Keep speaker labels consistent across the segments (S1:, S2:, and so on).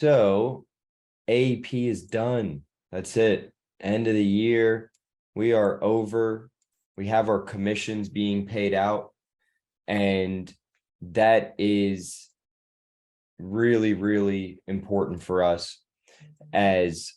S1: So AP is done. That's it. End of the year. We are over. We have our commissions being paid out. And that is really, really important for us as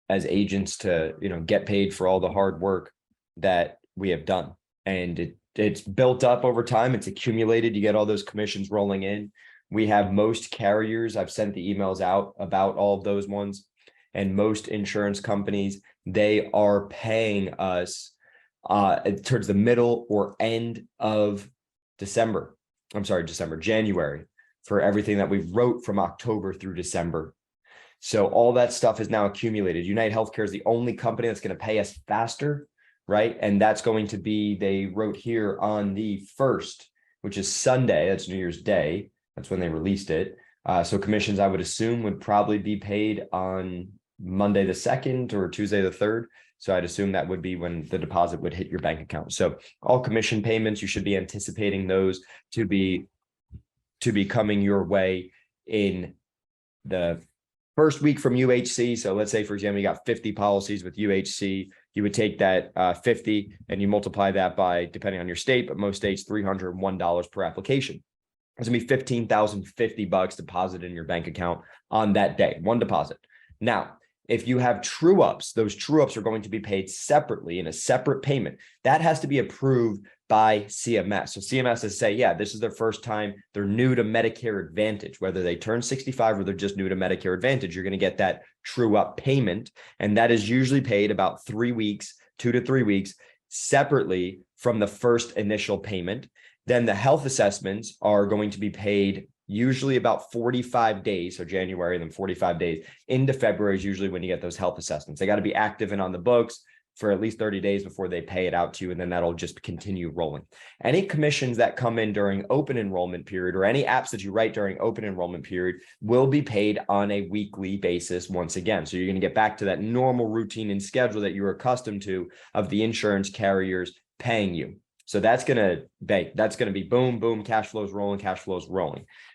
S1: agents to, get paid for all the hard work that we have done. And it's built up over time. It's accumulated. You get all those commissions rolling in. We have most carriers. I've sent the emails out about all of those ones. And most insurance companies, they are paying us towards the middle or end of January, for everything that we wrote from October through December. So all that stuff is now accumulated. United Healthcare is the only company that's going to pay us faster, right? And that's going to be, they wrote here on the 1st, which is Sunday. That's New Year's Day. That's when they released it. So commissions, I would assume, would probably be paid on Monday the 2nd or Tuesday the 3rd. So I'd assume that would be when the deposit would hit your bank account. So all commission payments, you should be anticipating those to be coming your way in the first week from UHC. So let's say, for example, you got 50 policies with UHC. You would take that 50 and you multiply that by, depending on your state, but most states, $301 per application. It's gonna be $15,050 deposited in your bank account on that day, one deposit. Now, if you have true ups, those true ups are going to be paid separately in a separate payment. That has to be approved by CMS. So CMS has to say, yeah, this is their first time. They're new to Medicare Advantage, whether they turn 65 or they're just new to Medicare Advantage, you're going to get that true up payment. And that is usually paid about 3 weeks, 2 to 3 weeks separately from the first initial payment. Then the health assessments are going to be paid usually about 45 days. So January, then 45 days into February is usually when you get those health assessments. They got to be active and on the books for at least 30 days before they pay it out to you. And then that'll just continue rolling. Any commissions that come in during open enrollment period, or any apps that you write during open enrollment period, will be paid on a weekly basis once again. So you're going to get back to that normal routine and schedule that you're accustomed to of the insurance carriers paying you. So that's going to be boom, boom, cash flows rolling.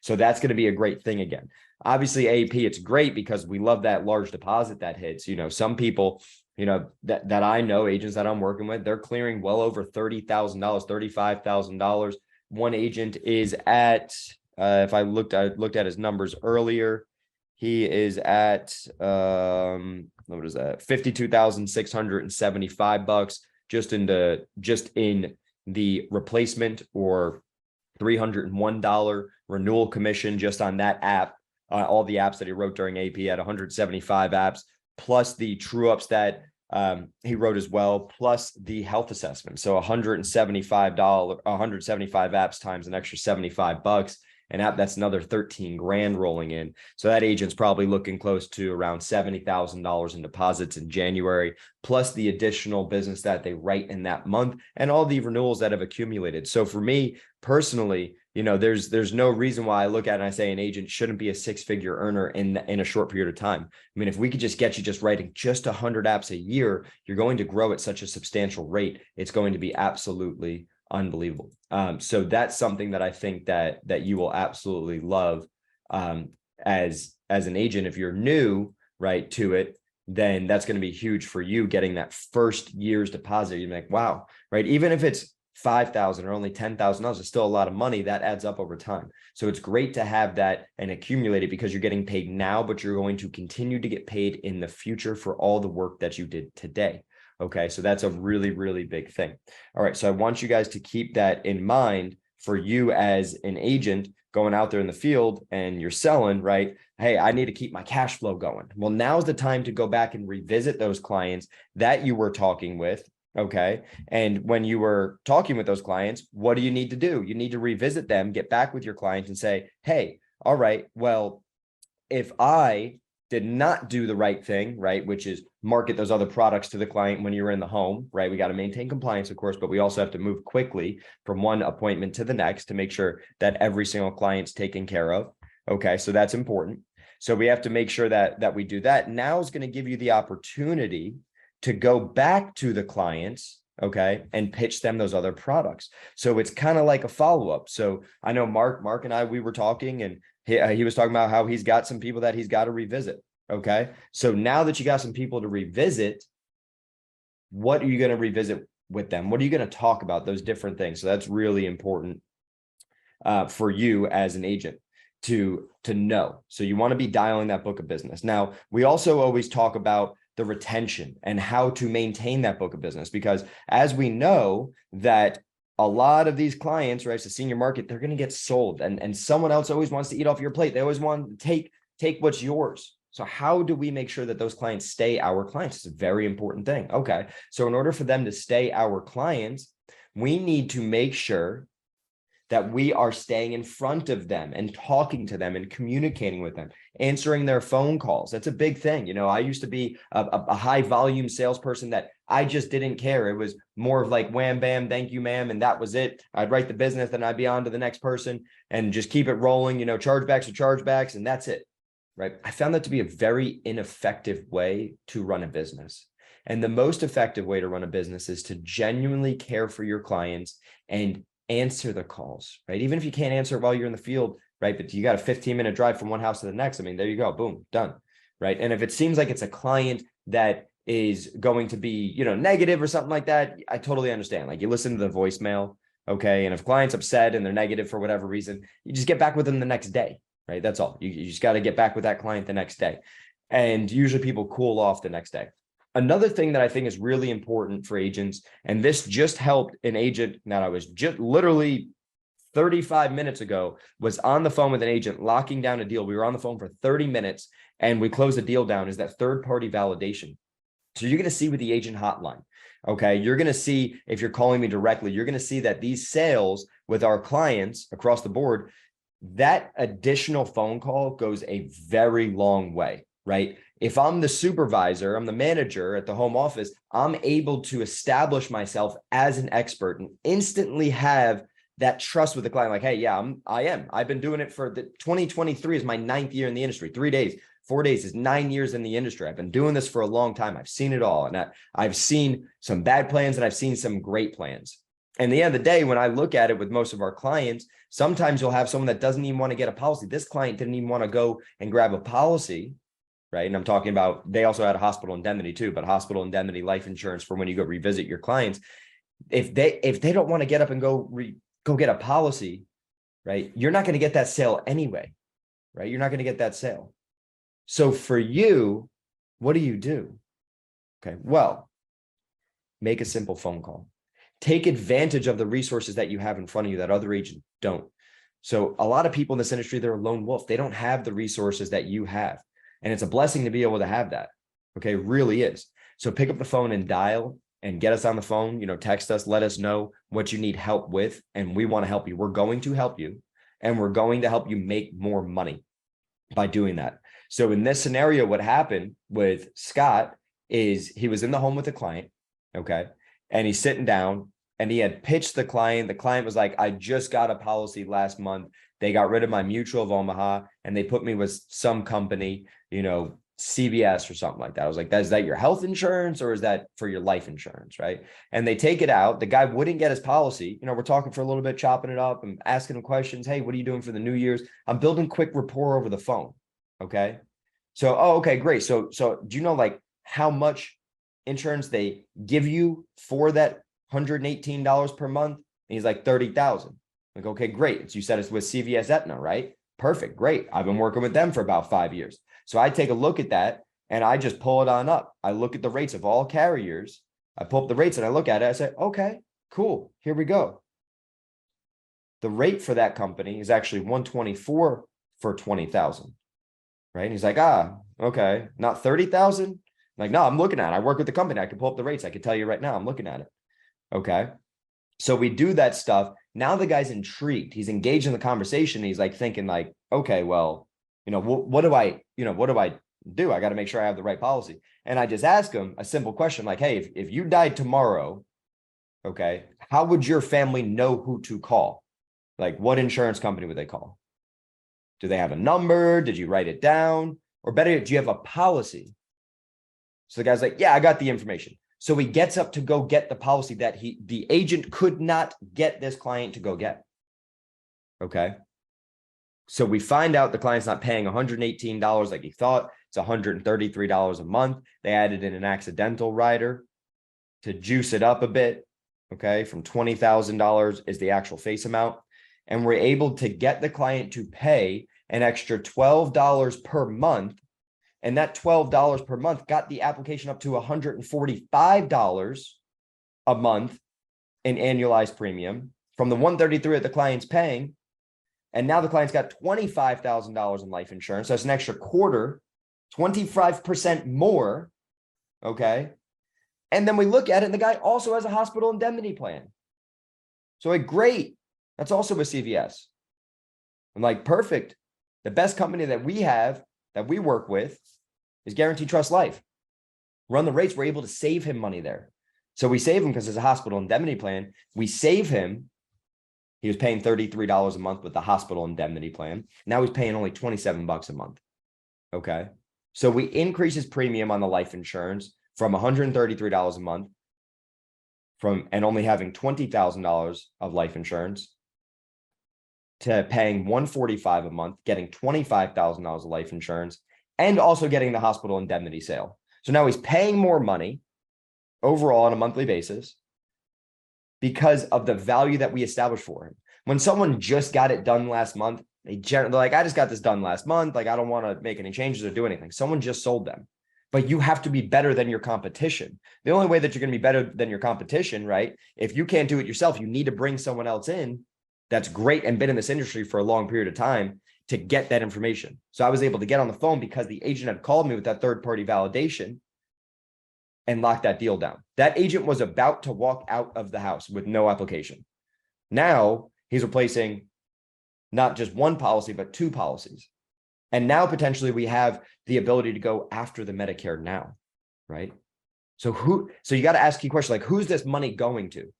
S1: So that's going to be a great thing again. Obviously, AP, it's great because we love that large deposit that hits. Some people, that I know, agents that I'm working with, they're clearing well over $30,000, $35,000. One agent is at, if I looked at his numbers earlier, he is at, what is that? $52,675 just in the replacement or $301 renewal commission just on that app. All the apps that he wrote during AP at 175 apps, plus the true ups that he wrote as well, plus the health assessment. So $175, 175 apps times an extra $75. An app, that's another 13 grand rolling in. So that agent's probably looking close to around $70,000 in deposits in January, plus the additional business that they write in that month and all the renewals that have accumulated. So for me personally, there's no reason why I look at it and I say an agent shouldn't be a 6-figure earner in a short period of time. I mean, if we could just get you just writing just 100 apps a year, you're going to grow at such a substantial rate. It's going to be absolutely unbelievable. So that's something that I think that you will absolutely love as an agent. If you're new, right, to it, then that's going to be huge for you getting that first year's deposit. You're like, wow, right? Even if it's $5,000 or only $10,000, it's still a lot of money. That adds up over time. So it's great to have that and accumulate it because you're getting paid now, but you're going to continue to get paid in the future for all the work that you did today. Okay, so that's a really, really big thing. All right, so I want you guys to keep that in mind for you as an agent going out there in the field and you're selling, right? Hey, I need to keep my cash flow going. Well, now's the time to go back and revisit those clients that you were talking with. Okay, and when you were talking with those clients, what do you need to do? You need to revisit them, get back with your clients and say, hey, all right, well, if I did not do the right thing, right, which is market those other products to the client when you're in the home, right? We got to maintain compliance, of course, but we also have to move quickly from one appointment to the next to make sure that every single client's taken care of. Okay, so that's important. So we have to make sure that we do that. Now is going to give you the opportunity to go back to the clients, okay, and pitch them those other products. So it's kind of like a follow-up. So I know Mark and I, we were talking and He was talking about how he's got some people that he's got to revisit. Okay. So now that you got some people to revisit, what are you going to revisit with them? What are you going to talk about? Those different things. So that's really important for you as an agent to know. So you want to be dialing that book of business. Now, we also always talk about the retention and how to maintain that book of business, because as we know that a lot of these clients, right, it's a senior market, they're going to get sold, and someone else always wants to eat off your plate. They always want to take what's yours. So how do we make sure that those clients stay our clients? It's a very important thing. Okay. So in order for them to stay our clients, we need to make sure that we are staying in front of them and talking to them and communicating with them, answering their phone calls. That's a big thing. You know, I used to be a high volume salesperson that I just didn't care. It was more of like wham, bam, thank you, ma'am. And that was it. I'd write the business, then I'd be on to the next person and just keep it rolling, you know, chargebacks are chargebacks, and that's it. Right. I found that to be a very ineffective way to run a business. And the most effective way to run a business is to genuinely care for your clients and answer the calls, right? Even if you can't answer it while you're in the field, right? But you got a 15-minute drive from one house to the next. I mean, there you go, boom, done, right? And if it seems like it's a client that is going to be, you know, negative or something like that, I totally understand. Like, you listen to the voicemail, okay? And if client's upset and they're negative for whatever reason, you just get back with them the next day, right? That's all. You just got to get back with that client the next day. And usually people cool off the next day. Another thing that I think is really important for agents, and this just helped an agent that I was just literally 35 minutes ago, was on the phone with an agent locking down a deal. We were on the phone for 30 minutes and we closed the deal down, is that third-party validation. So you're going to see with the agent hotline, okay? You're going to see, if you're calling me directly, you're going to see that these sales with our clients across the board, that additional phone call goes a very long way, right? If I'm the supervisor, I'm the manager at the home office, I'm able to establish myself as an expert and instantly have that trust with the client. Like, hey, yeah, I've been doing it for 2023 is my 9th year in the industry. 3 days, 4 days is 9 years in the industry. I've been doing this for a long time. I've seen it all. And I've seen some bad plans and I've seen some great plans. And at the end of the day, when I look at it with most of our clients, sometimes you'll have someone that doesn't even want to get a policy. This client didn't even want to go and grab a policy. Right. And I'm talking about, they also had a hospital indemnity too, but hospital indemnity life insurance for when you go revisit your clients. If they don't want to get up and go get a policy, right, you're not going to get that sale anyway. Right. You're not going to get that sale. So for you, what do? Okay. Well, make a simple phone call. Take advantage of the resources that you have in front of you that other agents don't. So a lot of people in this industry, they're a lone wolf. They don't have the resources that you have. And it's a blessing to be able to have that. Okay, it really is. So pick up the phone and dial and get us on the phone, you know, text us, let us know what you need help with. And we want to help you. We're going to help you, and we're going to help you make more money by doing that. So in this scenario, what happened with Scott is he was in the home with a client. Okay. And he's sitting down and he had pitched the client. The client was like, I just got a policy last month. They got rid of my Mutual of Omaha and they put me with some company, you know, CVS or something like that. I was like, is that your health insurance or is that for your life insurance? Right. And they take it out. The guy wouldn't get his policy. You know, we're talking for a little bit, chopping it up and asking him questions. Hey, what are you doing for the New Year's? I'm building quick rapport over the phone. Okay. So, okay, great. So do you know like how much insurance they give you for that $118 per month? And he's like 30,000. Like, okay, great. So you said it's with CVS Aetna, right? Perfect. Great. I've been working with them for about 5 years. So I take a look at that and I just pull it on up. I look at the rates of all carriers. I pull up the rates and I look at it. I say, okay, cool. Here we go. The rate for that company is actually 124 for 20,000. Right. And he's like, okay, not 30,000. Like, no, I'm looking at it. I work with the company. I can pull up the rates. I can tell you right now, I'm looking at it. Okay. So we do that stuff. Now the guy's intrigued. He's engaged in the conversation. He's like thinking like, okay, well, you know, what do I do? I got to make sure I have the right policy. And I just ask him a simple question like, hey, if you died tomorrow, okay, how would your family know who to call? Like, what insurance company would they call? Do they have a number? Did you write it down? Or better yet, do you have a policy? So the guy's like, yeah, I got the information. So he gets up to go get the policy that the agent could not get this client to go get. Okay. So we find out the client's not paying $118 like he thought. It's $133 a month. They added in an accidental rider to juice it up a bit. Okay. From $20,000 is the actual face amount. And we're able to get the client to pay an extra $12 per month. And that $12 per month got the application up to $145 a month in annualized premium from the $133 that the client's paying. And now the client's got $25,000 in life insurance. So that's an extra quarter, 25% more. Okay. And then we look at it, and the guy also has a hospital indemnity plan. So like, great. That's also with CVS. I'm like, perfect. The best company that we have, that we work with, is Guaranteed Trust Life. Run the rates. We're able to save him money there. So we save him because there's a hospital indemnity plan. We save him. He was paying $33 a month with the hospital indemnity plan. Now he's paying only $27 a month. Okay. So we increase his premium on the life insurance from $133 a month and only having $20,000 of life insurance to paying $145 a month, getting $25,000 of life insurance, and also getting the hospital indemnity sale. So now he's paying more money overall on a monthly basis because of the value that we established for him. When someone just got it done last month, they're like, I just got this done last month. Like, I don't want to make any changes or do anything. Someone just sold them. But you have to be better than your competition. The only way that you're going to be better than your competition, right? If you can't do it yourself, you need to bring someone else in that's great and been in this industry for a long period of time to get that information. So I was able to get on the phone because the agent had called me with that third-party validation and lock that deal down. That agent was about to walk out of the house with no application. Now he's replacing not just one policy, but two policies. And now potentially we have the ability to go after the Medicare now, right? So you got to ask a question like, who's this money going to,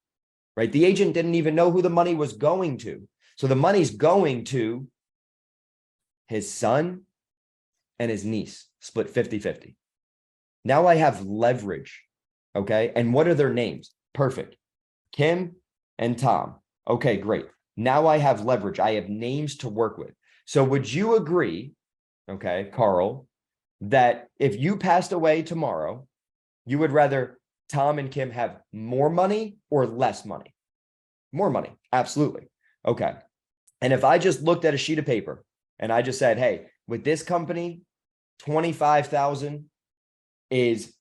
S1: right? The agent didn't even know who the money was going to. So the money's going to his son and his niece, split 50-50. Now I have leverage. Okay. And what are their names? Perfect. Kim and Tom. Okay, great. Now I have leverage. I have names to work with. So would you agree, okay, Carl, that if you passed away tomorrow, you would rather Tom and Kim have more money or less money? More money. Absolutely. Okay. And if I just looked at a sheet of paper and I just said, hey, with this company, 25,000 is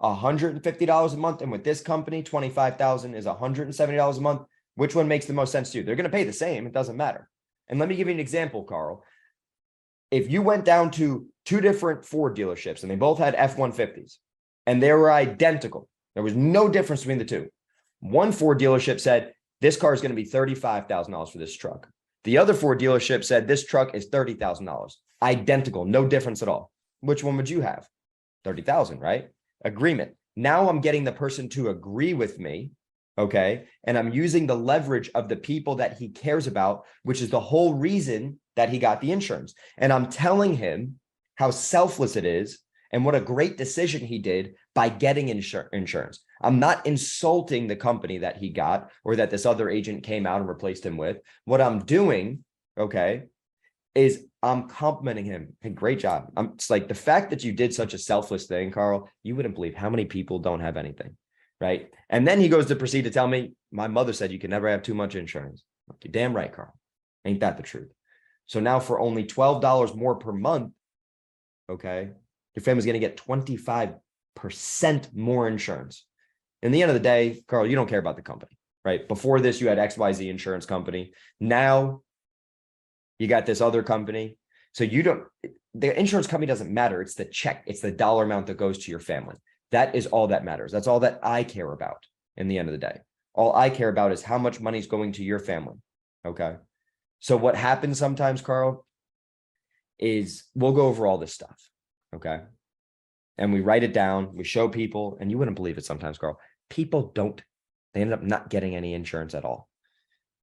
S1: $150 a month. And with this company, 25,000 is $170 a month. Which one makes the most sense to you? They're going to pay the same. It doesn't matter. And let me give you an example, Carl. If you went down to two different Ford dealerships and they both had F-150s and they were identical, there was no difference between the two. One Ford dealership said, this car is going to be $35,000 for this truck. The other Ford dealership said, this truck is $30,000. Identical, no difference at all. Which one would you have? 30,000, right? Agreement. Now I'm getting the person to agree with me. Okay. And I'm using the leverage of the people that he cares about, which is the whole reason that he got the insurance. And I'm telling him how selfless it is and what a great decision he did by getting insurance. I'm not insulting the company that he got or that this other agent came out and replaced him with. What I'm doing, okay, is I'm complimenting him. Hey, great job. It's like the fact that you did such a selfless thing, Carl, you wouldn't believe how many people don't have anything. Right. And then he goes to proceed to tell me, my mother said you can never have too much insurance. You're damn right, Carl. Ain't that the truth? So now for only $12 more per month, okay, your family's going to get 25% more insurance. In the end of the day, Carl, you don't care about the company, right? Before this, you had XYZ insurance company. Now you got this other company. So the insurance company doesn't matter. It's the check. It's the dollar amount that goes to your family. That is all that matters. That's all that I care about in the end of the day. All I care about is how much money is going to your family. Okay. So what happens sometimes, Carl, is we'll go over all this stuff. Okay. And we write it down, we show people, and you wouldn't believe it sometimes, Carl. People they end up not getting any insurance at all.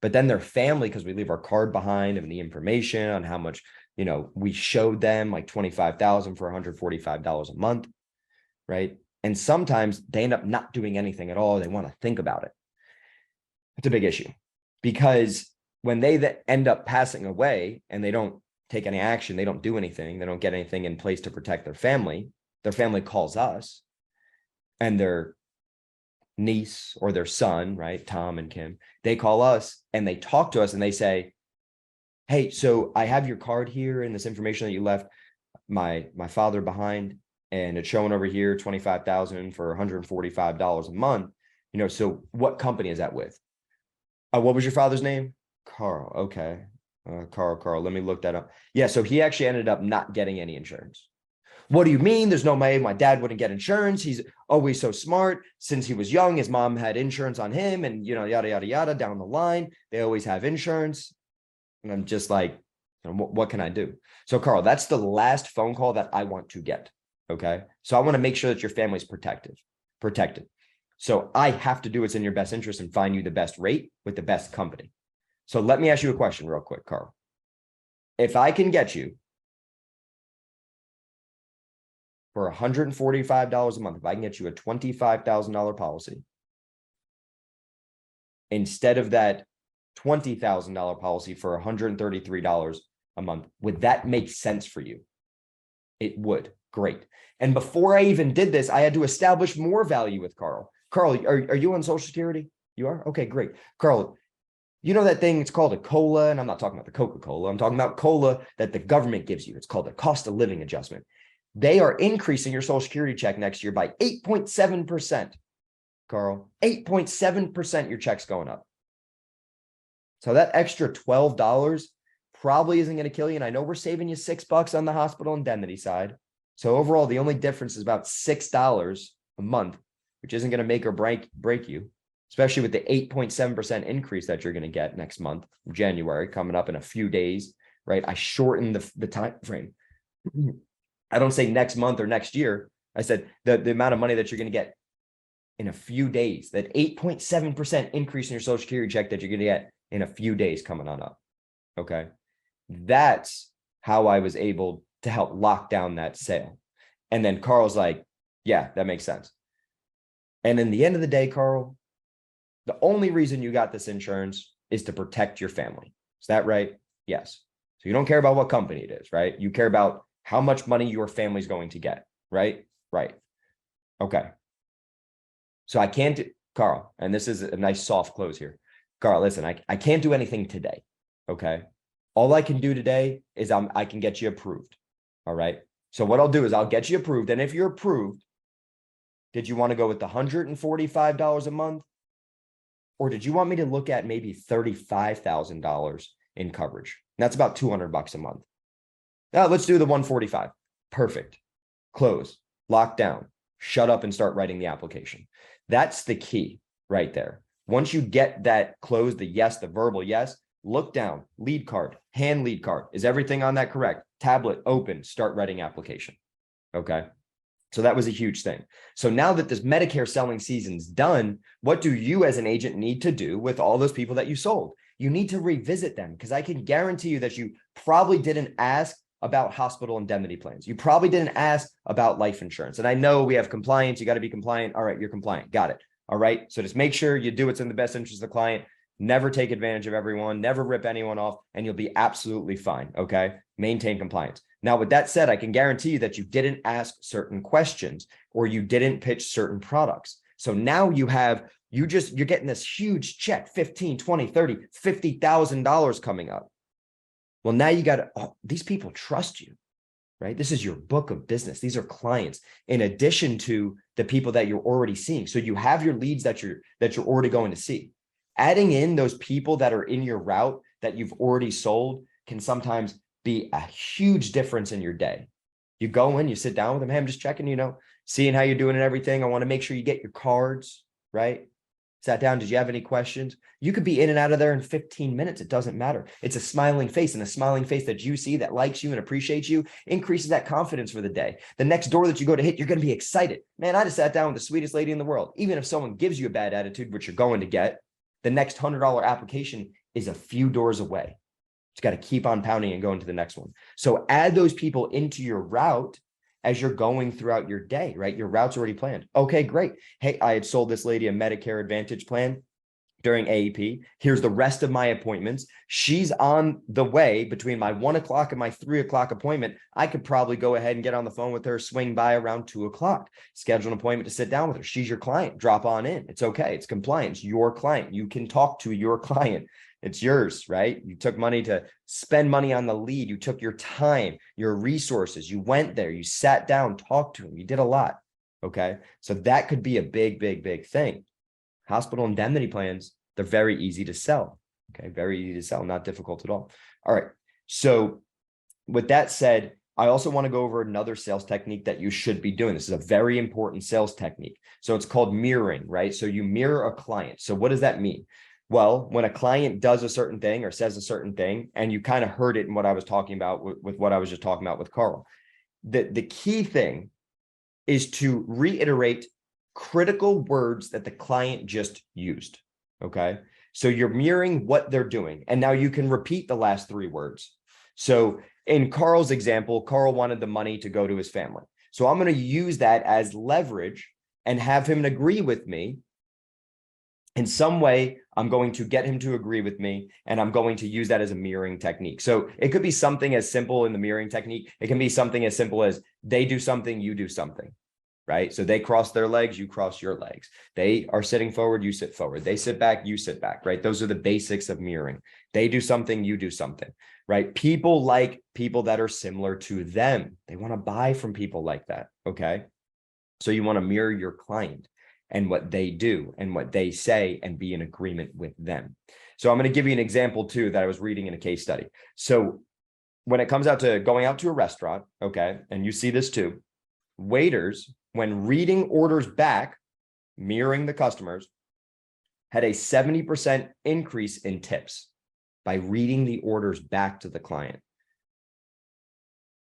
S1: But then their family, because we leave our card behind and the information on how much, we showed them like $25,000 for $145 a month. Right. And sometimes they end up not doing anything at all. They want to think about it. It's a big issue because when they end up passing away and they don't take any action, they don't do anything, they don't get anything in place to protect their family calls us, and their niece or their son, right, Tom and Kim, they call us and they talk to us and they say, hey, so I have your card here and this information that you left my father behind, and it's showing over here 25,000 for $145 a month. So what company is that with? What was your father's name? Carl. Okay. Carl, let me look that up. Yeah, so he actually ended up not getting any insurance. What do you mean? There's no way my dad wouldn't get insurance. He's always so smart. Since he was young, his mom had insurance on him, and yada, yada, yada, down the line. They always have insurance. And I'm just like, what can I do? So Carl, that's the last phone call that I want to get. Okay. So I want to make sure that your family's protected. So I have to do what's in your best interest and find you the best rate with the best company. So let me ask you a question real quick, Carl. If I can get you for $145 a month, if I can get you a $25,000 policy instead of that $20,000 policy for $133 a month, would that make sense for you? It would. Great. And before I even did this, I had to establish more value with Carl. Carl, are you on Social Security? You are? Okay, great. Carl, you know that thing, it's called a COLA, and I'm not talking about the Coca-Cola. I'm talking about COLA that the government gives you. It's called the cost of living adjustment. They are increasing your Social Security check next year by 8.7%. Carl, 8.7%, your check's going up. So that extra $12 probably isn't going to kill you. And I know we're saving you $6 on the hospital indemnity side. So overall, the only difference is about $6 a month, which isn't going to make or break you, especially with the 8.7% increase that you're going to get next month, January, coming up in a few days, right? I shortened the time frame. I don't say next month or next year. I said the amount of money that you're going to get in a few days, that 8.7% increase in your Social Security check that you're going to get in a few days coming on up. Okay. That's how I was able to help lock down that sale. And then Carl's like, yeah, that makes sense. And in the end of the day, Carl, the only reason you got this insurance is to protect your family. Is that right? Yes. So you don't care about what company it is, right? You care about how much money your family's going to get, right? Right. Okay. So I can't, Carl, and this is a nice soft close here. Carl, listen, I can't do anything today. Okay. All I can do today is I can get you approved. All right. So what I'll do is I'll get you approved. And if you're approved, did you want to go with the $145 a month? Or did you want me to look at maybe $35,000 in coverage? That's about $200 a month. Now let's do the 145. Perfect. Close, lock down, shut up and start writing the application. That's the key right there. Once you get that closed, the yes, the verbal yes, look down, lead card, hand lead card. Is everything on that correct? Tablet open, start writing application. Okay. So that was a huge thing. So now that this Medicare selling season's done, what do you as an agent need to do with all those people that you sold? You need to revisit them, because I can guarantee you that you probably didn't ask about hospital indemnity plans. You probably didn't ask about life insurance. And I know we have compliance. You got to be compliant. All right, you're compliant. Got it. All right. So just make sure you do what's in the best interest of the client. Never take advantage of everyone, never rip anyone off, and you'll be absolutely fine. Okay. Maintain compliance. Now, with that said, I can guarantee you that you didn't ask certain questions or you didn't pitch certain products. So now you're getting this huge check, 15, 20, 30, $50,000 coming up. Well, now you got these people trust you, right? This is your book of business. These are clients in addition to the people that you're already seeing. So you have your leads that you're already going to see. Adding in those people that are in your route that you've already sold can sometimes be a huge difference in your day. You go in, you sit down with them. Hey, I'm just checking, seeing how you're doing and everything. I want to make sure you get your cards, right? Sat down. Did you have any questions? You could be in and out of there in 15 minutes. It doesn't matter. It's a smiling face, and a smiling face that you see that likes you and appreciates you increases that confidence for the day. The next door that you go to hit, you're going to be excited. Man, I just sat down with the sweetest lady in the world. Even if someone gives you a bad attitude, which you're going to get, the next $100 application is a few doors away. It's got to keep on pounding and going to the next one. So add those people into your route as you're going throughout your day, right? Your route's already planned. Okay, great. Hey, I had sold this lady a Medicare Advantage plan. during AEP. Here's the rest of my appointments. She's on the way between my 1 o'clock and my 3 o'clock appointment. I could probably go ahead and get on the phone with her, swing by around 2 o'clock, schedule an appointment to sit down with her. She's your client. Drop on in. It's okay. It's compliance. Your client. You can talk to your client. It's yours, right? You took money to spend money on the lead. You took your time, your resources. You went there. You sat down, talked to him. You did a lot. Okay. So that could be a big, big, big thing. Hospital indemnity plans, they're very easy to sell. Okay. Very easy to sell, not difficult at all. All right. So with that said, I also want to go over another sales technique that you should be doing. This is a very important sales technique. So it's called mirroring, right? So you mirror a client. So what does that mean? Well, when a client does a certain thing or says a certain thing, and you kind of heard it in what I was talking about with what I was just talking about with Carl, the key thing is to reiterate critical words that the client just used. Okay. So you're mirroring what they're doing. And now you can repeat the last 3 words. So in Carl's example, Carl wanted the money to go to his family. So I'm going to use that as leverage and have him agree with me. In some way, I'm going to get him to agree with me, and I'm going to use that as a mirroring technique. So it could be something as simple in the mirroring technique. It can be something as simple as they do something, you do something, right? So they cross their legs, you cross your legs. They are sitting forward, you sit forward. They sit back, you sit back, right? Those are the basics of mirroring. They do something, you do something, right? People like people that are similar to them. They want to buy from people like that, okay? So you want to mirror your client and what they do and what they say and be in agreement with them. So I'm going to give you an example too that I was reading in a case study. So when it comes out to going out to a restaurant, okay, and you see this too, waiters, when reading orders back, mirroring the customers, had a 70% increase in tips by reading the orders back to the client,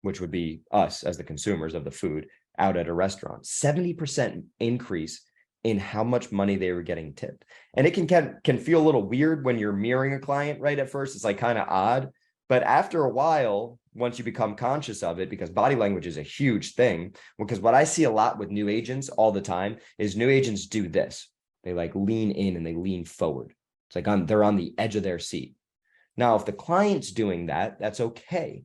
S1: which would be us as the consumers of the food out at a restaurant. 70% increase in how much money they were getting tipped. And it can feel a little weird when you're mirroring a client, right? At first, it's like kind of odd, but after a while, once you become conscious of it, because body language is a huge thing, because what I see a lot with new agents all the time is new agents do this. They like lean in and they lean forward. It's like they're on the edge of their seat. Now, if the client's doing that, that's okay,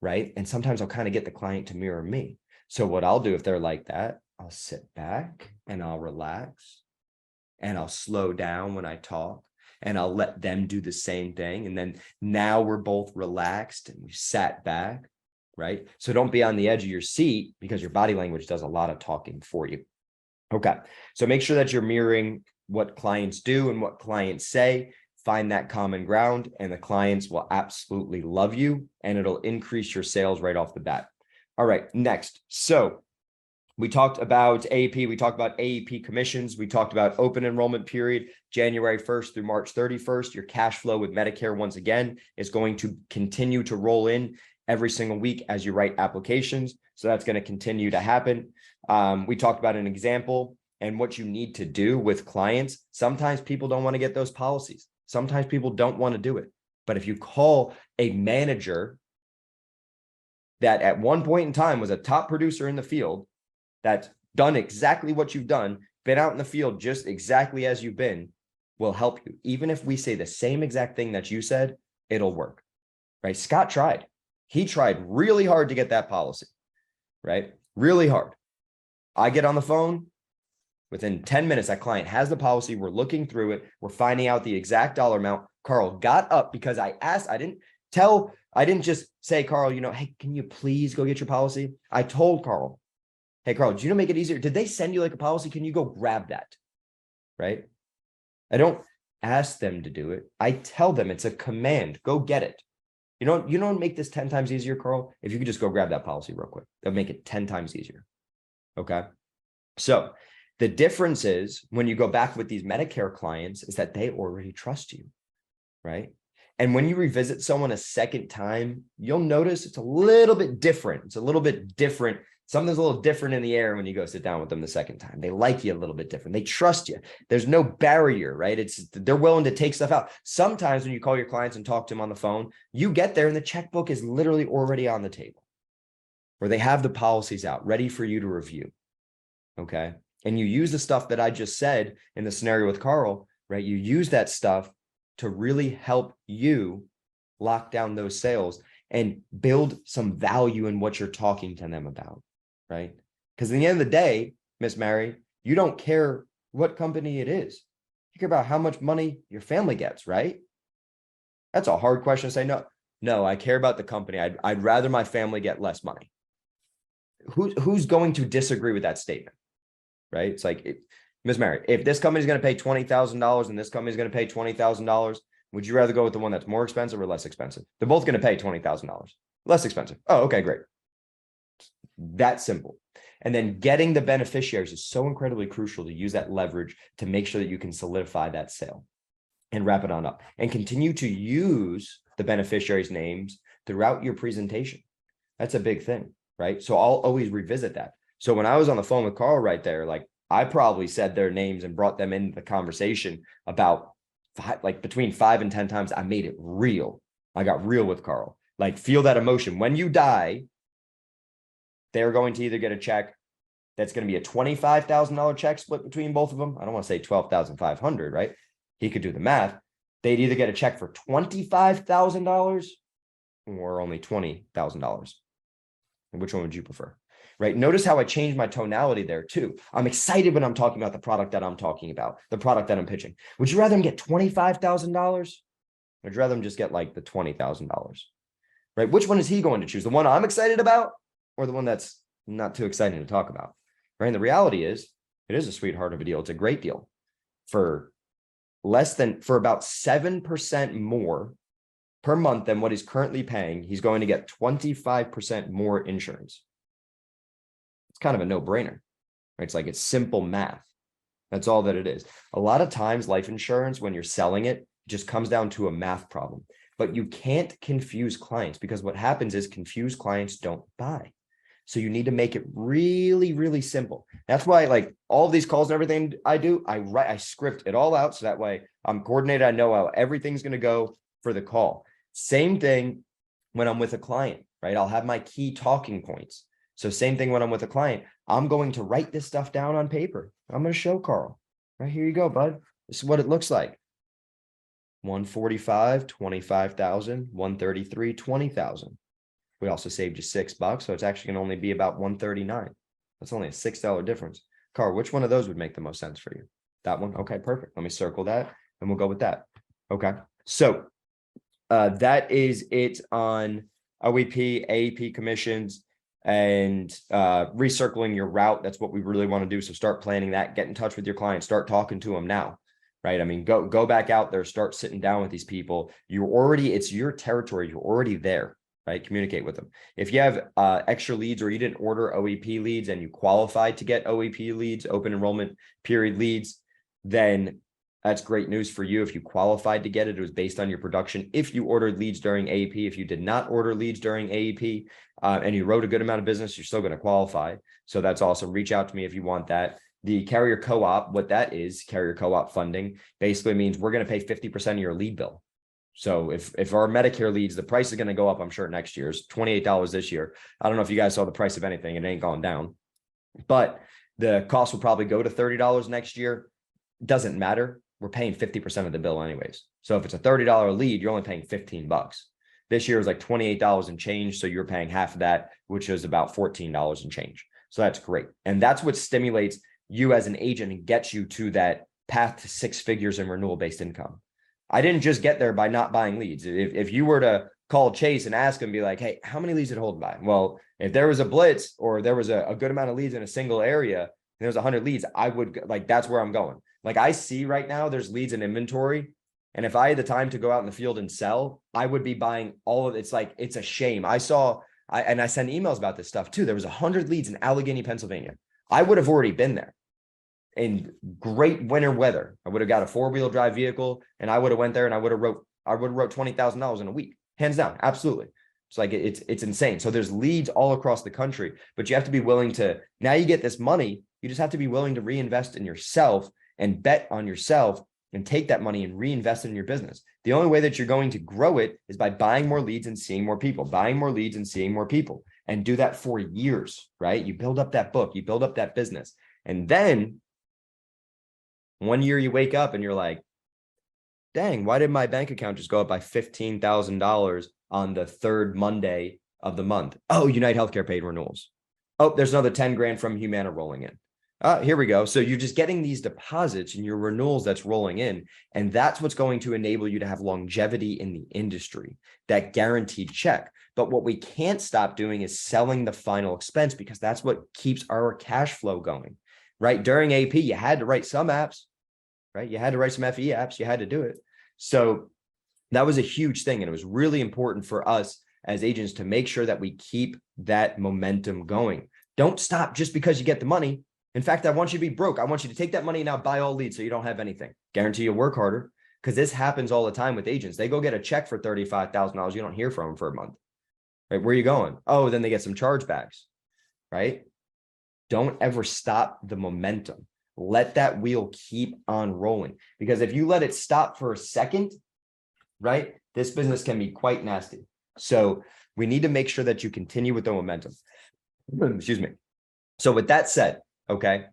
S1: right? And sometimes I'll kind of get the client to mirror me. So what I'll do if they're like that, I'll sit back and I'll relax and I'll slow down when I talk and I'll let them do the same thing. And then now we're both relaxed and we sat back, right? So don't be on the edge of your seat because your body language does a lot of talking for you. Okay. So make sure that you're mirroring what clients do and what clients say. Find that common ground and the clients will absolutely love you and it'll increase your sales right off the bat. All right, next. So we talked about AEP. We talked about AEP commissions. We talked about open enrollment period, January 1st through March 31st. Your cash flow with Medicare, once again, is going to continue to roll in every single week as you write applications. So that's going to continue to happen. We talked about an example and what you need to do with clients. Sometimes people don't want to get those policies. Sometimes people don't want to do it. But if you call a manager that at one point in time was a top producer in the field, that's done exactly what you've done, been out in the field just exactly as you've been, will help you. Even if we say the same exact thing that you said, it'll work, right? Scott tried. He tried really hard to get that policy, right? Really hard. I get on the phone. Within 10 minutes, that client has the policy. We're looking through it. We're finding out the exact dollar amount. Carl got up because I asked, I didn't just say, Carl, hey, can you please go get your policy? I told Carl, hey, Carl, do you make it easier? Did they send you like a policy? Can you go grab that? Right? I don't ask them to do it. I tell them it's a command. Go get it. You don't make this 10 times easier, Carl. If you could just go grab that policy real quick, that'll make it 10 times easier. Okay. So the difference is when you go back with these Medicare clients is that they already trust you, right? And when you revisit someone a second time, you'll notice it's a little bit different. It's a little bit different. Something's a little different in the air when you go sit down with them the second time. They like you a little bit different. They trust you. There's no barrier, right? They're willing to take stuff out. Sometimes when you call your clients and talk to them on the phone, you get there and the checkbook is literally already on the table, or they have the policies out ready for you to review. Okay. And you use the stuff that I just said in the scenario with Carl, right? You use that stuff to really help you lock down those sales and build some value in what you're talking to them about, right? Because at the end of the day, Miss Mary, you don't care what company it is. You care about how much money your family gets, right? That's a hard question to say. No, I care about the company. I'd rather my family get less money. Who's going to disagree with that statement, right? It's like, Miss Mary, if this company's going to pay $20,000 and this company's going to pay $20,000, would you rather go with the one that's more expensive or less expensive? They're both going to pay $20,000. Less expensive. Oh, okay, great. That simple. And then getting the beneficiaries is so incredibly crucial to use that leverage to make sure that you can solidify that sale and wrap it on up and continue to use the beneficiaries' names throughout your presentation. That's a big thing, right? So I'll always revisit that. So when I was on the phone with Carl right there, like I probably said their names and brought them into the conversation about between 5 and 10 times. I made it real. I got real with Carl. Like, feel that emotion. When you die, they're going to either get a check that's going to be a $25,000 check split between both of them. I don't want to say 12,500, right? He could do the math. They'd either get a check for $25,000 or only $20,000. And which one would you prefer? Right? Notice how I changed my tonality there too. I'm excited when I'm talking about the product that I'm talking about, the product that I'm pitching. Would you rather them get $25,000? Would you rather them just get like the $20,000? Right? Which one is he going to choose? The one I'm excited about or the one that's not too exciting to talk about? Right? And the reality is, it is a sweetheart of a deal. It's a great deal for about 7% more per month than what he's currently paying. He's going to get 25% more insurance. It's kind of a no-brainer. Right? It's like, it's simple math. That's all that it is. A lot of times life insurance, when you're selling it, just comes down to a math problem. But you can't confuse clients, because what happens is confused clients don't buy. So you need to make it really, really simple. That's why, like, all of these calls and everything I do, I script it all out. So that way I'm coordinated. I know how everything's going to go for the call. Same thing when I'm with a client, right? I'll have my key talking points. So same thing when I'm with a client, I'm going to write this stuff down on paper. I'm going to show Carl, right? Here you go, bud. This is what it looks like. 145, 25,000, 133, 20,000. We also saved you $6, so it's actually going to only be about 139. That's only a $6 difference. Carl, which one of those would make the most sense for you? That one? Okay, perfect. Let me circle that and we'll go with that. Okay. So that is it on OEP, AEP commissions, and recircling your route. That's what we really want to do. So start planning that, get in touch with your clients, start talking to them now, right? I mean, go back out there, start sitting down with these people. It's your territory. You're already there, right? Communicate with them. If you have extra leads, or you didn't order OEP leads and you qualified to get OEP leads, open enrollment period leads, then that's great news for you. If you qualified to get it, it was based on your production. If you ordered leads during AEP, if you did not order leads during AEP, and you wrote a good amount of business, you're still going to qualify. So that's awesome. Reach out to me if you want that. The carrier co-op, what that is, carrier co-op funding, basically means we're going to pay 50% of your lead bill. So if our Medicare leads, the price is going to go up, I'm sure next year. It's $28 this year. I don't know if you guys saw the price of anything. It ain't gone down, but the cost will probably go to $30 next year. Doesn't matter. We're paying 50% of the bill anyways. So if it's a $30 lead, you're only paying $15. This year is like $28 and change. So you're paying half of that, which is about $14 and change. So that's great. And that's what stimulates you as an agent and gets you to that path to 6 figures in renewal-based income. I didn't just get there by not buying leads. If you were to call Chase and ask him, be like, hey, how many leads did Holden buy? Well, if there was a blitz or there was a good amount of leads in a single area, and there was 100 leads, I would, like, that's where I'm going. Like, I see right now there's leads in inventory. And if I had the time to go out in the field and sell, I would be buying all of it. It's like, it's a shame. I send emails about this stuff too. There was 100 leads in Allegheny, Pennsylvania. I would have already been there in great winter weather. I would have got a 4-wheel drive vehicle and I would have went there and I would have wrote $20,000 in a week. Hands down. Absolutely. It's like, it's insane. So there's leads all across the country, but you have to be willing to, now you get this money, you just have to be willing to reinvest in yourself and bet on yourself and take that money and reinvest it in your business. The only way that you're going to grow it is by buying more leads and seeing more people, buying more leads and seeing more people, and do that for years, right? You build up that book, you build up that business. And then one year you wake up and you're like, dang, why did my bank account just go up by $15,000 on the third Monday of the month? Oh, United Healthcare paid renewals. Oh, there's another 10 grand from Humana rolling in. Here we go. So you're just getting these deposits and your renewals that's rolling in. And that's what's going to enable you to have longevity in the industry, that guaranteed check. But what we can't stop doing is selling the final expense, because that's what keeps our cash flow going, right? During AP, you had to write some apps, right? You had to write some FE apps. You had to do it. So that was a huge thing. And it was really important for us as agents to make sure that we keep that momentum going. Don't stop just because you get the money. In fact, I want you to be broke. I want you to take that money and now buy all leads so you don't have anything. Guarantee you'll work harder, because this happens all the time with agents. They go get a check for $35,000. You don't hear from them for a month, right? Where are you going? Oh, then they get some chargebacks, right? Don't ever stop the momentum. Let that wheel keep on rolling, because if you let it stop for a second, right, this business can be quite nasty. So we need to make sure that you continue with the momentum. Excuse me. So with that said, okay,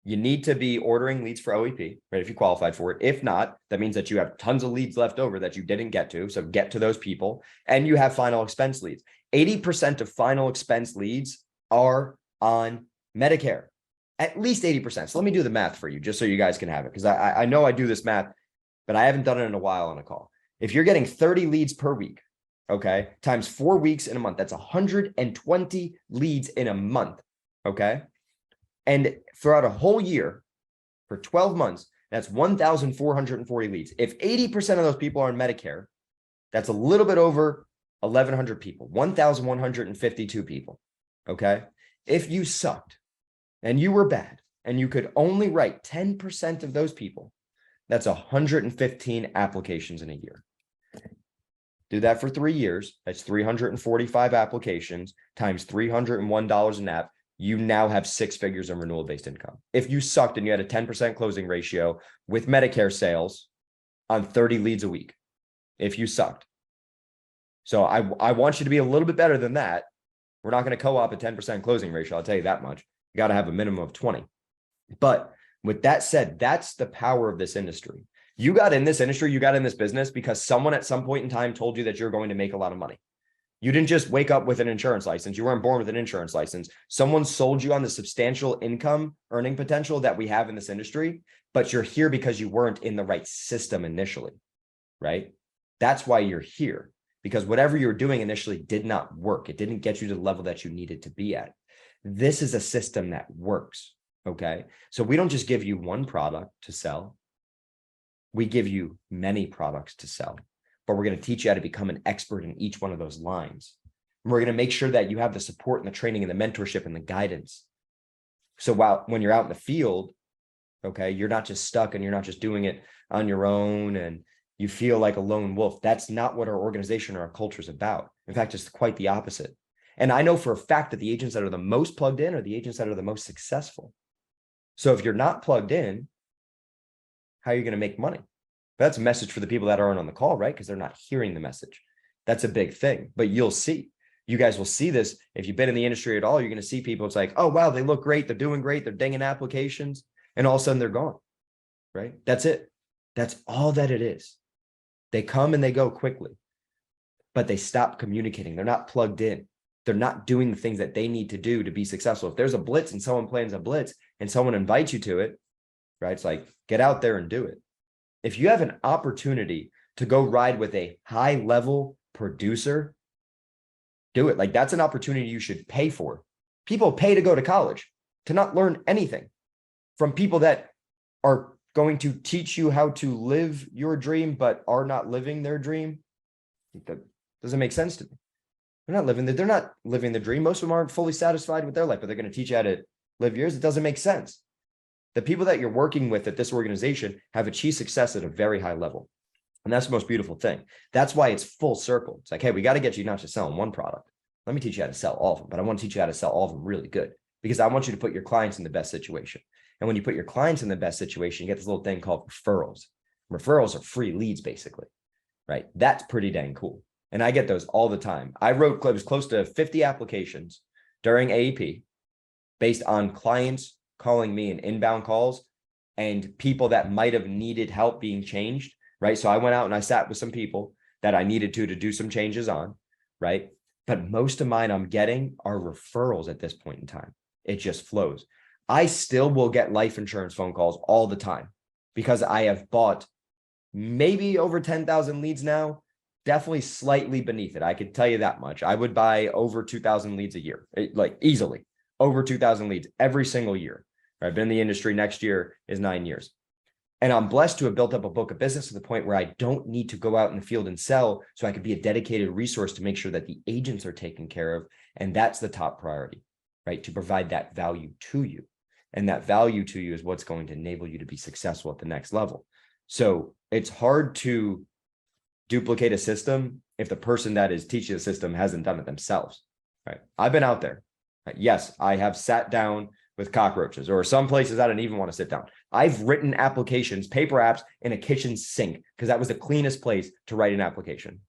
S1: you need to be ordering leads for OEP, right? If you qualified for it. If not, that means that you have tons of leads left over that you didn't get to. So get to those people, and you have final expense leads. 80% of final expense leads are on Medicare, at least 80%. So let me do the math for you, just so you guys can have it, because I know I do this math, but I haven't done it in a while on a call. If you're getting 30 leads per week, okay, times 4 weeks in a month, that's 120 leads in a month, okay? And throughout a whole year, for 12 months, that's 1,440 leads. If 80% of those people are in Medicare, that's a little bit over 1,100 people, 1,152 people, okay? If you sucked and you were bad and you could only write 10% of those people, that's 115 applications in a year. Do that for 3 years. That's 345 applications times $301 an app. You now have 6 figures in renewal-based income. If you sucked and you had a 10% closing ratio with Medicare sales on 30 leads a week, if you sucked. So I want you to be a little bit better than that. We're not going to co-op a 10% closing ratio. I'll tell you that much. You got to have a minimum of 20. But with that said, that's the power of this industry. You got in this industry, you got in this business because someone at some point in time told you that you're going to make a lot of money. You didn't just wake up with an insurance license. You weren't born with an insurance license. Someone sold you on the substantial income earning potential that we have in this industry, but you're here because you weren't in the right system initially, right? That's why you're here, because whatever you were doing initially did not work. It didn't get you to the level that you needed to be at. This is a system that works, okay? So we don't just give you one product to sell. We give you many products to sell, but we're going to teach you how to become an expert in each one of those lines. And we're going to make sure that you have the support and the training and the mentorship and the guidance. So when you're out in the field, okay, you're not just stuck and you're not just doing it on your own and you feel like a lone wolf. That's not what our organization or our culture is about. In fact, it's quite the opposite. And I know for a fact that the agents that are the most plugged in are the agents that are the most successful. So if you're not plugged in, how are you going to make money? That's a message for the people that aren't on the call, right? Because they're not hearing the message. That's a big thing, but you'll see. You guys will see this. If you've been in the industry at all, you're going to see people. It's like, oh, wow, they look great. They're doing great. They're dinging applications. And all of a sudden they're gone, right? That's it. That's all that it is. They come and they go quickly, but they stop communicating. They're not plugged in. They're not doing the things that they need to do to be successful. If there's a blitz and someone plans a blitz and someone invites you to it, right? It's like, get out there and do it. If you have an opportunity to go ride with a high level producer, do it. Like, that's an opportunity you should pay for. People pay to go to college to not learn anything from people that are going to teach you how to live your dream, but are not living their dream. That doesn't make sense to me. They're not living the dream. Most of them aren't fully satisfied with their life, but they're going to teach you how to live yours. It doesn't make sense. The people that you're working with at this organization have achieved success at a very high level. And that's the most beautiful thing. That's why it's full circle. It's like, hey, we got to get you not just selling one product. Let me teach you how to sell all of them, but I want to teach you how to sell all of them really good, because I want you to put your clients in the best situation. And when you put your clients in the best situation, you get this little thing called referrals. Referrals are free leads, basically, right? That's pretty dang cool. And I get those all the time. I wrote close to 50 applications during AEP based on clients calling me in inbound calls and people that might have needed help being changed, right? So I went out and I sat with some people that I needed to do some changes on, right? But most of mine I'm getting are referrals at this point in time. It just flows. I still will get life insurance phone calls all the time because I have bought maybe over 10,000 leads now, definitely slightly beneath it. I could tell you that much. I would buy over 2,000 leads a year, like easily over 2,000 leads every single year. I've been in the industry. Next year is 9 years. And I'm blessed to have built up a book of business to the point where I don't need to go out in the field and sell. So I could be a dedicated resource to make sure that the agents are taken care of. And that's the top priority, right? To provide that value to you. And that value to you is what's going to enable you to be successful at the next level. So it's hard to duplicate a system if the person that is teaching the system hasn't done it themselves, right? I've been out there. Yes, I have sat down with cockroaches, or some places I didn't even want to sit down. I've written applications, paper apps in a kitchen sink because that was the cleanest place to write an application,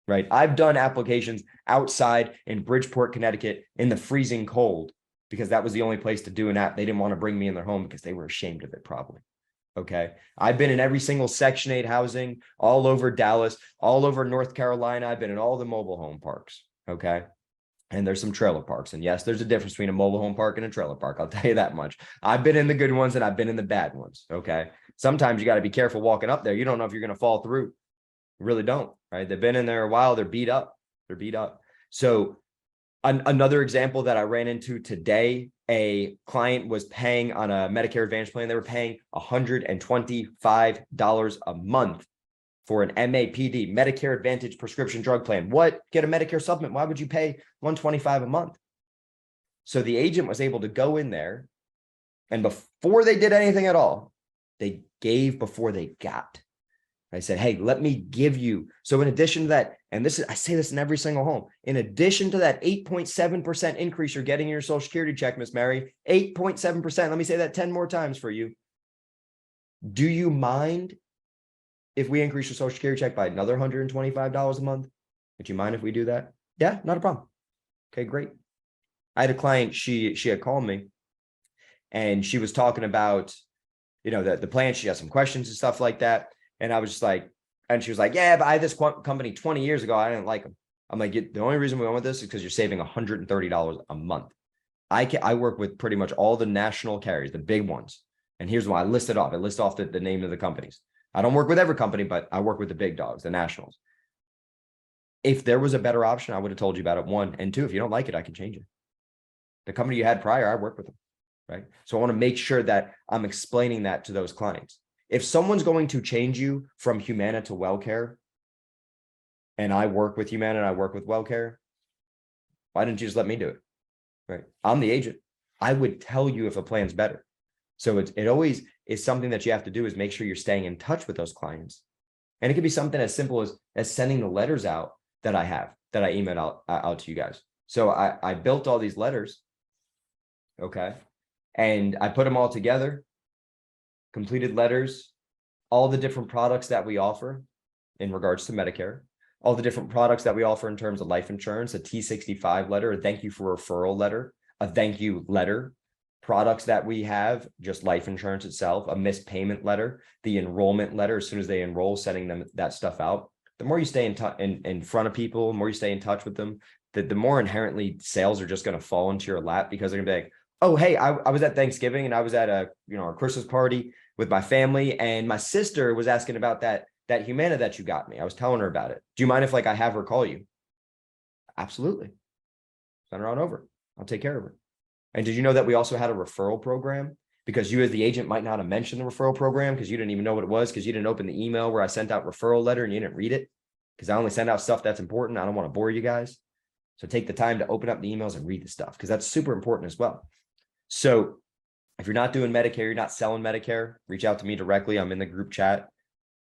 S1: right? I've done applications outside in Bridgeport, Connecticut in the freezing cold because that was the only place to do an app. They didn't want to bring me in their home because they were ashamed of it probably. Okay. I've been in every single Section 8 housing all over Dallas, all over North Carolina. I've been in all the mobile home parks. Okay. And there's some trailer parks. And yes, there's a difference between a mobile home park and a trailer park. I'll tell you that much. I've been in the good ones and I've been in the bad ones. Okay. Sometimes you got to be careful walking up there. You don't know if you're going to fall through. You really don't. Right. They've been in there a while. They're beat up. They're beat up. So another example that I ran into today, a client was paying on a Medicare Advantage plan. They were paying $125 a month for an MAPD, Medicare Advantage prescription drug plan. What? Get a Medicare supplement. Why would you pay $125 a month? So the agent was able to go in there, and before they did anything at all, they gave before they got. I said, hey, let me give you. So in addition to that, and this is, I say this in every single home, in addition to that 8.7% increase you're getting in your Social Security check, Miss Mary, 8.7%. Let me say that 10 more times for you. Do you mind if we increase your Social Security check by another $125 a month? Would you mind if we do that? Yeah, not a problem. Okay, great. I had a client, she had called me and she was talking about, the plan. She had some questions and stuff like that. And I was just like, and she was like, yeah, but I had this company 20 years ago. I didn't like them. I'm like, the only reason we went with this is because you're saving $130 a month. I work with pretty much all the national carriers, the big ones. And here's why I list it off. I list off the name of the companies. I don't work with every company, but I work with the big dogs, the nationals. If there was a better option, I would have told you about it. 1 and 2, if you don't like it, I can change it. The company you had prior, I work with them, right? So I want to make sure that I'm explaining that to those clients. If someone's going to change you from Humana to WellCare, and I work with Humana and I work with WellCare, why didn't you just let me do it? Right? I'm the agent. I would tell you if a plan's better. So it always is something that you have to do, is make sure you're staying in touch with those clients. And it could be something as simple as sending the letters out that I have, that I emailed out to you guys. So I built all these letters. Okay. And I put them all together, completed letters, all the different products that we offer in regards to Medicare, all the different products that we offer in terms of life insurance, a T65 letter, a thank you for referral letter, a thank you letter, products that we have, just life insurance itself, a missed payment letter, the enrollment letter, as soon as they enroll, sending them that stuff out. The more you stay in front of people, the more you stay in touch with them, the more inherently sales are just going to fall into your lap, because they're gonna be like, oh, hey, I was at Thanksgiving and I was at a Christmas party with my family, and my sister was asking about that Humana that you got me. I was telling her about it. Do you mind if I have her call you? Absolutely. Send her on over. I'll take care of her. And did you know that we also had a referral program? Because you as the agent might not have mentioned the referral program because you didn't even know what it was, because you didn't open the email where I sent out referral letter and you didn't read it, because I only send out stuff that's important. I don't want to bore you guys. So take the time to open up the emails and read the stuff, because that's super important as well. So if you're not doing Medicare, you're not selling Medicare, reach out to me directly. I'm in the group chat.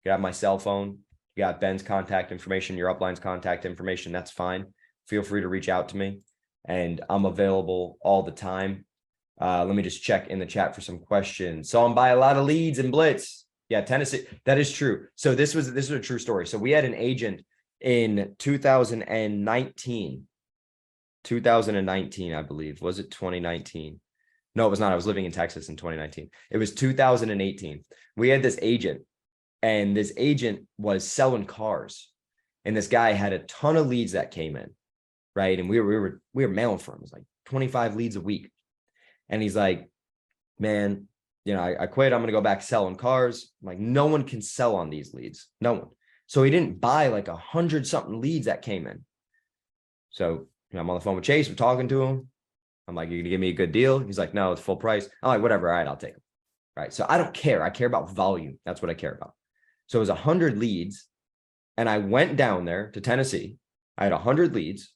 S1: You have my cell phone. You got Ben's contact information, your upline's contact information. That's fine. Feel free to reach out to me, and I'm available all the time. Let me just check in the chat for some questions. Saw him buy a lot of leads in Blitz. Yeah, Tennessee. That is true. So this was a true story. So we had an agent in 2019, I believe. Was it 2019? No, it was not. I was living in Texas in 2019. It was 2018. We had this agent, and this agent was selling cars. And this guy had a ton of leads that came in, right? And we were mailing for him. It was like 25 leads a week. And he's like, man, I quit. I'm going to go back selling cars. I'm like, no one can sell on these leads. No one. So he didn't buy like 100 something leads that came in. So I'm on the phone with Chase. We're talking to him. I'm like, you're going to give me a good deal? He's like, no, it's full price. I'm like, whatever. All right, I'll take them. Right. So I don't care. I care about volume. That's what I care about. So it was 100 leads. And I went down there to Tennessee. I had 100 leads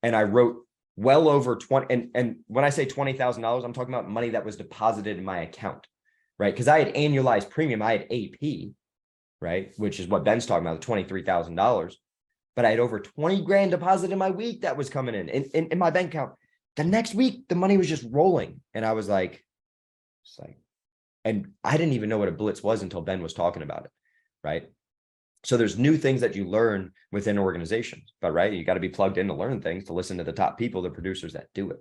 S1: and I wrote well over 20. And when I say $20,000, I'm talking about money that was deposited in my account, right? Because I had annualized premium. I had AP, right? Which is what Ben's talking about, the $23,000. But I had over 20 grand deposited in my week that was coming in my bank account. The next week, the money was just rolling. And I was like, and I didn't even know what a blitz was until Ben was talking about it, right? So there's new things that you learn within organizations, but right, you got to be plugged in to learn things, to listen to the top people, the producers that do it.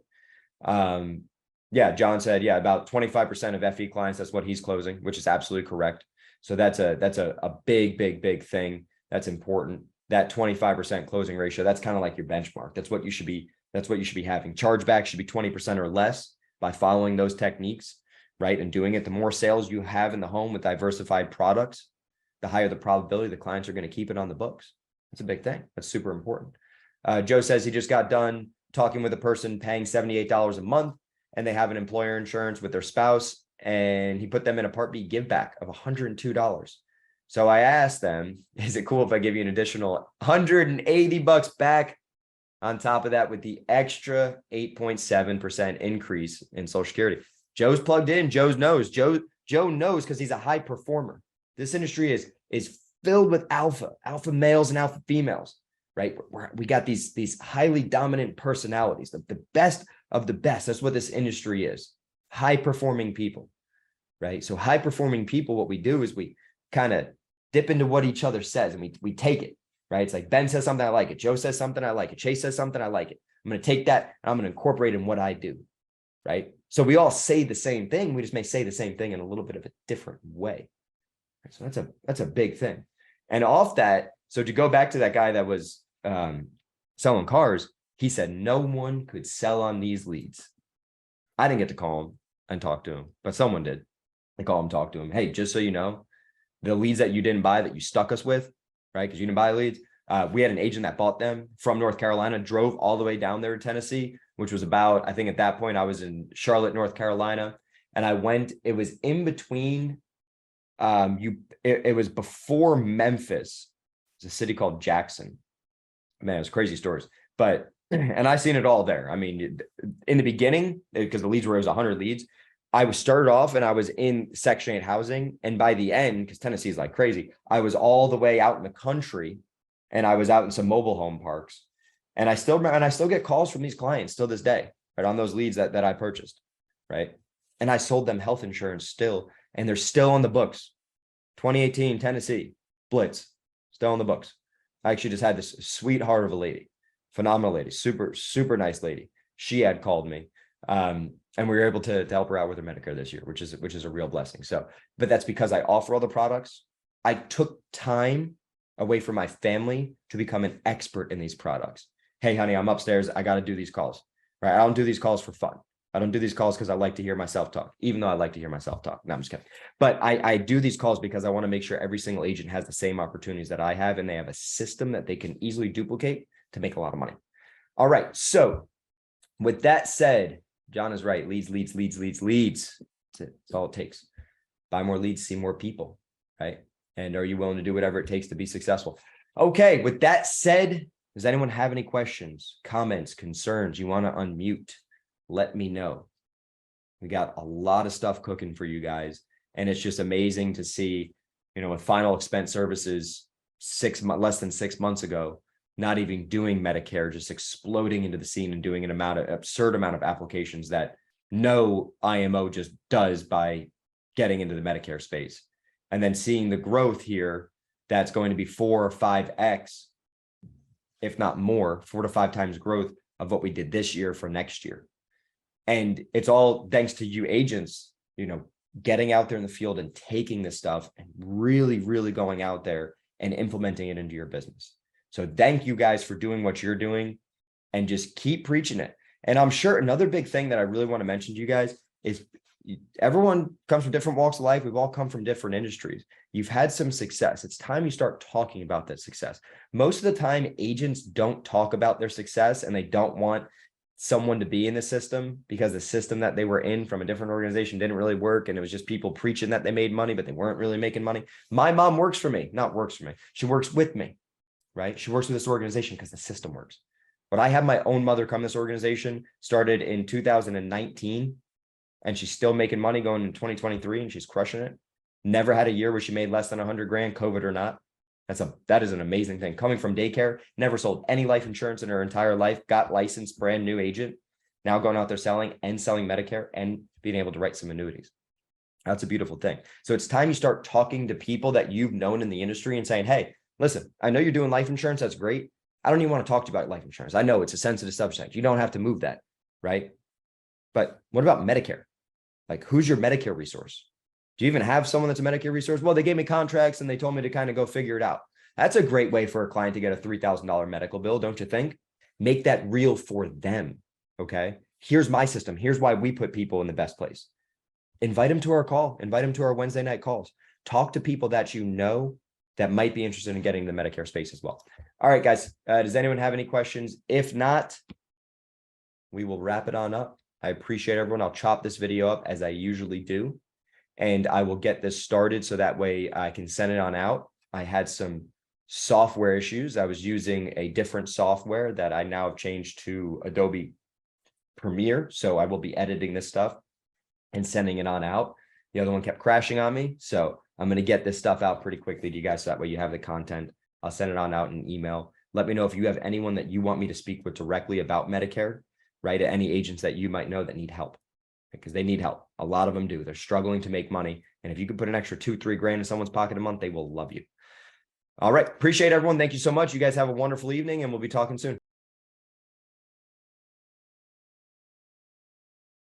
S1: Yeah, John said, yeah, about 25% of FE clients, that's what he's closing, which is absolutely correct. So that's a big thing. That's important. That 25% closing ratio, that's kind of like your benchmark. That's what you should be having. Chargeback should be 20% or less by following those techniques, right? And doing it. The more sales you have in the home with diversified products, the higher the probability the clients are going to keep it on the books. That's a big thing. That's super important. Joe says he just got done talking with a person paying $78 a month, and they have an employer insurance with their spouse, and he put them in a Part B give back of $102. So I asked them, is it cool if I give you an additional $180 back on top of that with the extra 8.7% increase in Social Security? Joe's plugged in. Joe knows because he's a high performer. This industry is filled with alpha males and alpha females, right? We got these highly dominant personalities, the best of the best. That's what this industry is. High performing people, right? So high performing people, what we do is we kind of dip into what each other says and we take it, right? It's like Ben says something, I like it. Joe says something, I like it. Chase says something, I like it. I'm going to take that and I'm going to incorporate it in what I do, right? So we all say the same thing. We just may say the same thing in a little bit of a different way. So that's a big thing. And off that, so to go back to that guy that was selling cars, he said no one could sell on these leads. I didn't get to call him and talk to him, but someone did. I call him, talk to him. Hey, just so you know, the leads that you didn't buy, that you stuck us with, right? Because you didn't buy leads. We had an agent that bought them from North Carolina, drove all the way down there to Tennessee, which was about, I think at that point I was in Charlotte, North Carolina. And I went, it was in between, it was before Memphis. It's a city called Jackson. Man, it was crazy stories. But, and I seen it all there. I mean, in the beginning, because the leads were, it was 100 leads. I started off and I was in Section 8 housing. And by the end, because Tennessee is like crazy, I was all the way out in the country and I was out in some mobile home parks. And I still get calls from these clients still this day, right? On those leads that I purchased, right? And I sold them health insurance still, and they're still on the books. 2018 Tennessee Blitz, still on the books. I actually just had this sweetheart of a lady, phenomenal lady, super nice lady. She had called me. And we were able to help her out with her Medicare this year, which is a real blessing. So, but that's because I offer all the products. I took time away from my family to become an expert in these products. Hey, honey, I'm upstairs. I got to do these calls, right? I don't do these calls for fun. I don't do these calls because I like to hear myself talk, even though I like to hear myself talk. No, I'm just kidding. But I do these calls because I want to make sure every single agent has the same opportunities that I have, and they have a system that they can easily duplicate to make a lot of money. All right. So with that said, John is right. Leads. That's all it takes. Buy more leads, see more people, right? And are you willing to do whatever it takes to be successful? Okay. With that said, does anyone have any questions, comments, concerns? You want to unmute? Let me know. We got a lot of stuff cooking for you guys. And it's just amazing to see, with Final Expense Services less than 6 months ago, not even doing Medicare, just exploding into the scene and doing an absurd amount of applications that no IMO just does by getting into the Medicare space. And then seeing the growth here, that's going to be 4 or 5x, if not more, 4 to 5 times growth of what we did this year for next year. And it's all thanks to you agents, getting out there in the field and taking this stuff and really, really going out there and implementing it into your business. So thank you guys for doing what you're doing and just keep preaching it. And I'm sure another big thing that I really want to mention to you guys is everyone comes from different walks of life. We've all come from different industries. You've had some success. It's time you start talking about that success. Most of the time, agents don't talk about their success, and they don't want someone to be in the system because the system that they were in from a different organization didn't really work. And it was just people preaching that they made money, but they weren't really making money. My mom works for me, not works for me. She works with me, right? She works with this organization because the system works. But I have my own mother come this organization, started in 2019, and she's still making money going in 2023, and she's crushing it. Never had a year where she made less than 100 grand, COVID or not. That is an amazing thing. Coming from daycare, never sold any life insurance in her entire life, got licensed, brand new agent, now going out there selling Medicare and being able to write some annuities. That's a beautiful thing. So it's time you start talking to people that you've known in the industry and saying, hey, listen, I know you're doing life insurance. That's great. I don't even want to talk to you about life insurance. I know it's a sensitive subject. You don't have to move that, right? But what about Medicare? Like, who's your Medicare resource? Do you even have someone that's a Medicare resource? Well, they gave me contracts and they told me to kind of go figure it out. That's a great way for a client to get a $3,000 medical bill, don't you think? Make that real for them, okay? Here's my system. Here's why we put people in the best place. Invite them to our call. Invite them to our Wednesday night calls. Talk to people that you know that might be interested in getting the Medicare space as well. All right, guys, does anyone have any questions? If not, we will wrap it on up. I appreciate everyone. I'll chop this video up as I usually do, and I will get this started so that way I can send it on out. I had some software issues. I was using a different software that I now have changed to Adobe Premiere. So I will be editing this stuff and sending it on out. The other one kept crashing on me. So I'm going to get this stuff out pretty quickly to you guys so that way you have the content. I'll send it on out in an email. Let me know if you have anyone that you want me to speak with directly about Medicare, right? Any agents that you might know that need help, because they need help. A lot of them do. They're struggling to make money. And if you could put an extra 2-3 grand in someone's pocket a month, they will love you. All right. Appreciate everyone. Thank you so much. You guys have a wonderful evening, and we'll be talking soon.